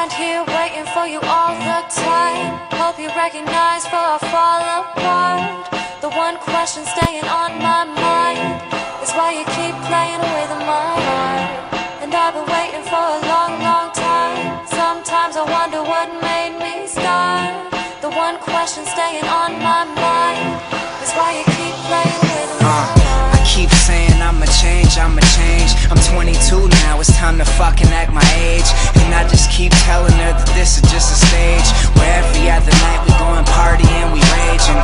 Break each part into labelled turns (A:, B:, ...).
A: stand here waiting for you all the time. Hope you recognize before I fall apart. The one question staying on my mind is why you keep playing with my heart. And I've been waiting for a long, long time. Sometimes I wonder what made me start. The one question staying on my mind is why you keep playing with my heart.
B: I keep saying I'ma change, I'ma change. I'm 22 now, it's time to fucking act my age. And I just keep telling her that this is just a stage, where every other night we go and party and we rage. And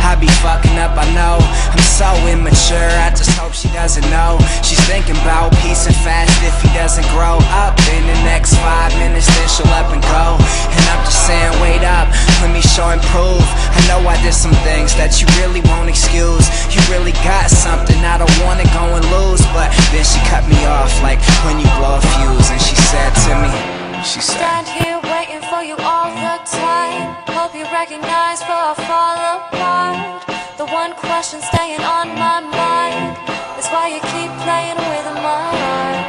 B: I be fucking up, I know. I'm so immature, I just hope she doesn't know. She's thinking about peace and fast if he doesn't grow up. In the next 5 minutes then she'll up and go. And I'm just saying wait up, let me show and prove. I know I did some things that you really won't excuse. You really got something, I don't wanna go and lose. But then she cut me off like when you blow a fuse. And she said to me, she said,
A: stand here waiting for you all the time. Hope you recognize before I fall apart. The one question staying on my mind is why you keep playing with my heart.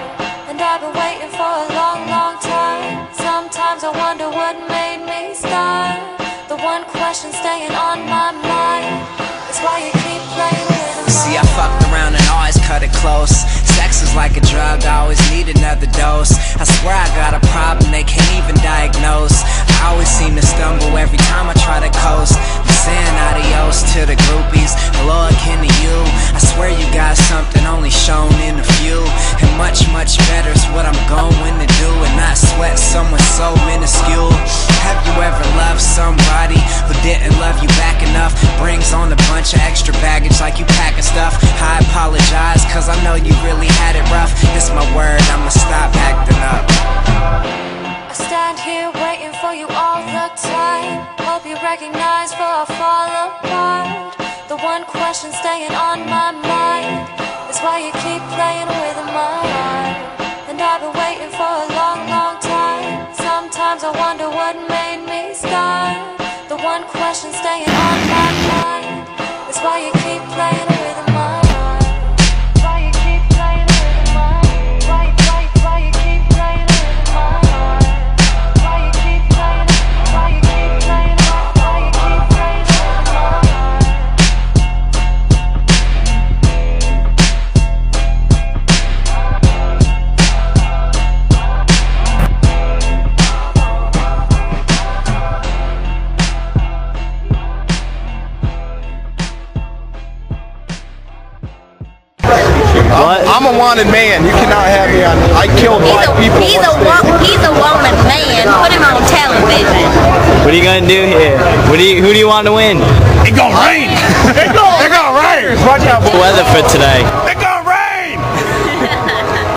A: And I've been waiting for a long, long time. Sometimes I wonder what made me start. The one question staying on my mind is why you keep playing with my heart.
B: See, I fucked around and always cut it close. Sex is like a drug, I always need another dose. I swear I got a problem they can't even diagnose. I always seem to stumble every time I try to coast. I'm saying adios to the groupies, hello again to you. I swear you got something only shown in a few. And much, much better is what I'm going to do, and not sweat someone so minuscule. Have you ever loved somebody who didn't love you back enough? Brings on a bunch of extra baggage like you packing stuff. I apologize cause I know you really had it rough. It's my word, I'ma stop acting up.
A: I stand here waiting for you all the time. Hope you recognize before I fall apart. The one question staying on my mind is why you keep playing with my heart. And I've been waiting for a long, long time. Sometimes I wonder what made me start. The one question staying on my mind is why you keep playing with my heart. Why you keep playing with my heart. Why you keep playing with my heart. Why you keep playing, why you keep playing, why you keep playing with my heart.
C: I'm a wanted man. You cannot have me on. I killed 5 people.
D: He's a wanted man. Put him on television.
E: What are you gonna do here? Who do you want to win?
C: It's gonna rain. It's gonna rain. Watch out.
E: The weather for today.